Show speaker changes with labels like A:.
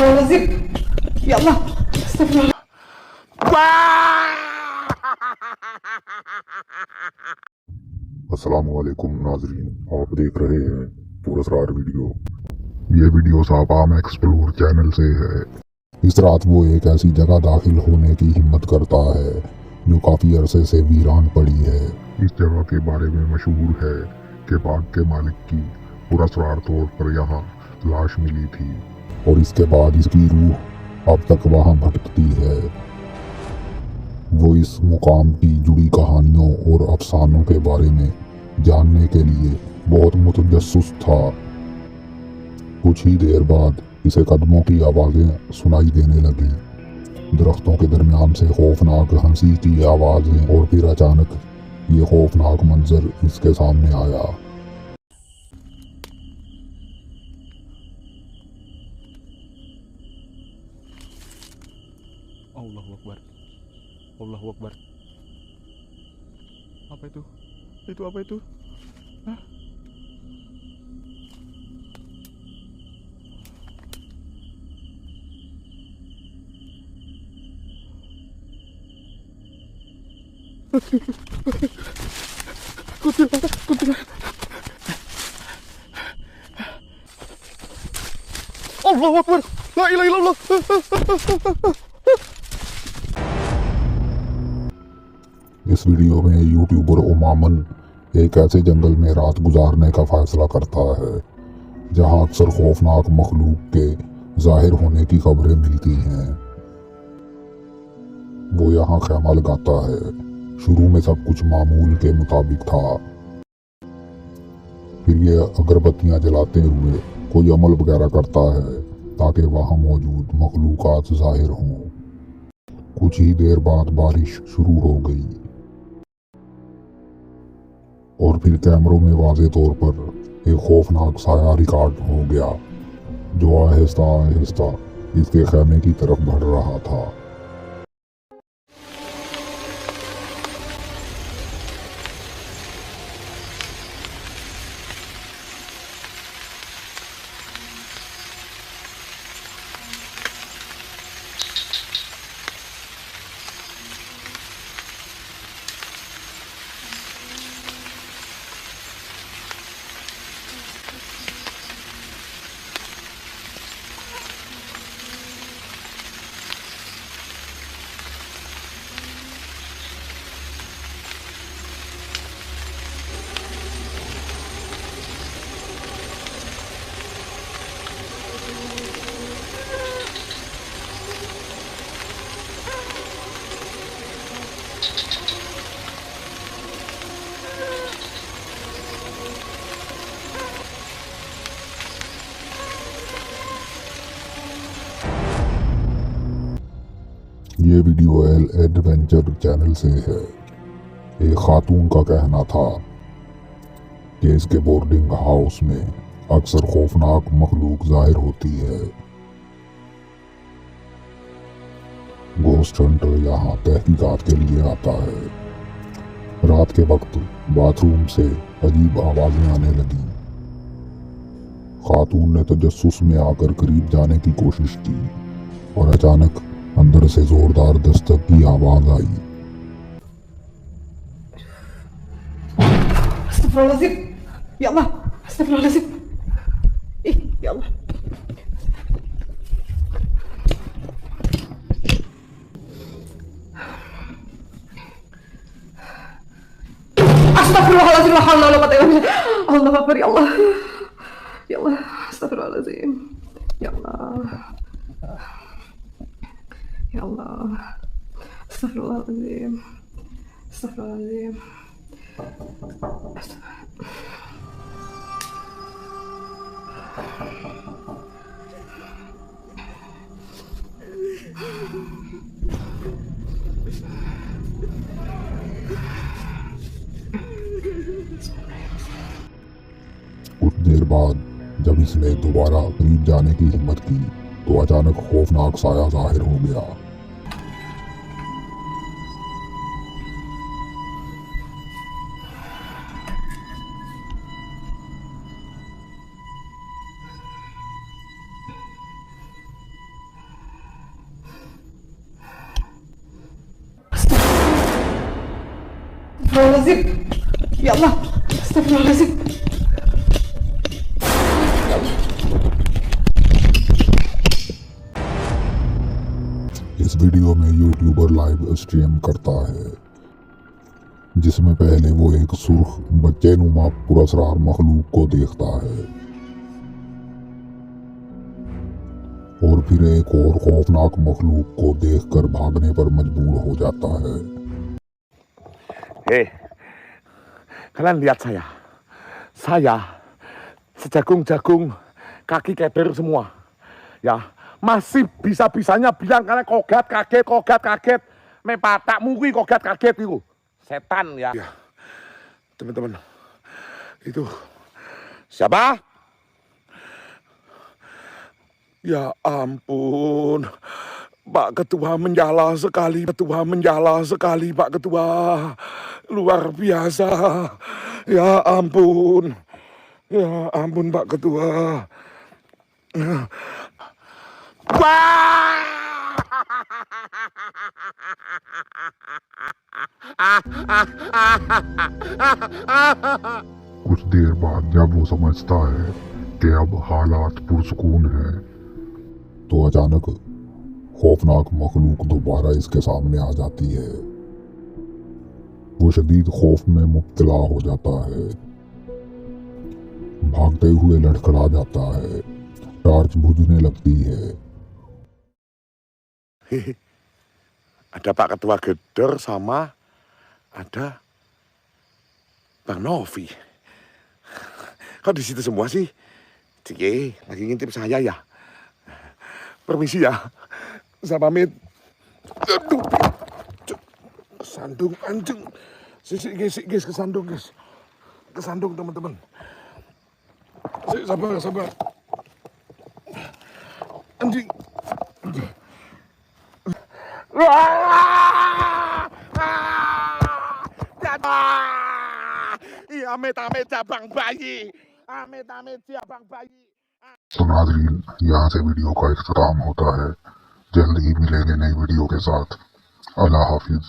A: العظيم. يلا استغفر الله.
B: अस्सलामुअलैकुम नाजरीन, आप देख रहे हैं पुरस्कार वीडियो। ये वीडियो सापाम एक्सप्लोर चैनल से है। इस रात वो एक ऐसी जगह दाखिल होने की हिम्मत करता है जो काफ़ी अरसे से वीरान पड़ी है। इस जगह के बारे में मशहूर है कि बाग के मालिक की पुरस्कार तौर पर यहाँ लाश मिली थी और इसके बाद इसकी रूह अब तक वहाँ भटकती है। वो इस मुकाम की जुड़ी कहानियों और अफसानों के बारे में जानने के लिए बहुत मुतजस्सिस था। कुछ ही देर बाद इसे कदमों की आवाज़ें सुनाई देने लगीं। दरख्तों के दरमियान से खौफनाक हंसी की आवाज़ें, और फिर अचानक ये खौफनाक मंजर इसके सामने आया।
C: Allahu Akbar. Allahu Akbar. Apa itu? Itu apa itu? Hah? Kuntilanak, kuntilanak. Allahu Akbar. La ilaha illallah.
B: इस वीडियो में यूट्यूबर उमामन एक ऐसे जंगल में रात गुजारने का फैसला करता है जहां अक्सर खौफनाक मखलूक के जाहिर होने की खबरें मिलती हैं। वो यहाँ खैमा लगाता है। शुरू में सब कुछ मामूल के मुताबिक था, फिर ये अगरबत्तियां जलाते हुए कोई अमल वगैरह करता है ताकि वहाँ मौजूद मखलूकात जाहिर हों। कुछ ही देर बाद बारिश शुरू हो गई और फिर कैमरों में वाज़े तौर पर एक खौफनाक साया रिकॉर्ड हो गया जो आहिस्ता आहिस्ता इसके खैमे की तरफ बढ़ रहा था। ये वीडियो एल एडवेंचर चैनल से है। एक खातून का कहना था कि इसके बोर्डिंग हाउस में अक्सर खौफनाक मखलूक जाहिर होती है। गोस्ट हंटर यहाँ तहकीकात के लिए आता है। रात के वक्त बाथरूम से अजीब आवाजें आने लगी। खातून ने तजस्सुस में आकर करीब जाने की कोशिश की और अचानक अंदर से जोरदार दस्तक की आवाज आई।
A: استغفر الله العظيم. يلا استغفر الله العظيم. إيه يلا. استغفر الله العظيم. لا حول ولا قوة إلا بالله. الله أكبر. يلا يلا استغفر الله العظيم. يلا يلا استغفر الله العظيم. استغفر الله العظيم.
B: कुछ देर बाद जब इसने दोबारा करीब जाने की हिम्मत की तो अचानक खौफनाक साया जाहिर हो गया।
A: Astagfirullahaladzim. Ya Allah. Astagfirullahaladzim.
B: इस वीडियो में यूट्यूबर लाइव स्ट्रीम करता है जिसमें पहले वो एक सुर्ख बच्चे नुमा पुरस्कार मखलूक को देखता है और फिर एक और खौफनाक मखलूक को देखकर भागने पर मजबूर हो जाता है।
D: Hei, kalian lihat saya sejagung-jagung, kaki keber semua, ya masih bisa-bisanya bilang kalian kogat kaget, mepatak mungkin kogat kaget itu, setan ya. Ya, teman-teman, itu siapa? Ya ampun, Pak Ketua menjala sekali, Pak Ketua. Luar biasa. Ya ampun, Pak Ketua. Wah!
B: कुछ देर बाद जब वो समझता है कि अब हालात पुरसुकून हैं तो अचानक खौफनाक मखलूक दोबारा इसके सामने आ जाती है। वो शदीद खौफ में मुब्तला हो जाता है, भागते हुए लड़खड़ा जाता है, टार्च बुझने लगती है।
D: Ada Pak Ketua Geder sama ada Bang Novi. Kok di situ semua sih? Cie, lagi ngintip saya ya. Permisi ya. Saya pamit. Aduh. Kesandung anjing. Guys, kesandung guys. Kesandung teman-teman. Sabar. Anjing. Amit-amit jabang bayi. Amit-amit jabang bayi.
B: तो नाज़रीन, यहाँ से वीडियो का इख्तिताम होता है। जल्द ही मिलेंगे नई वीडियो के साथ। अल्लाह हाफिज।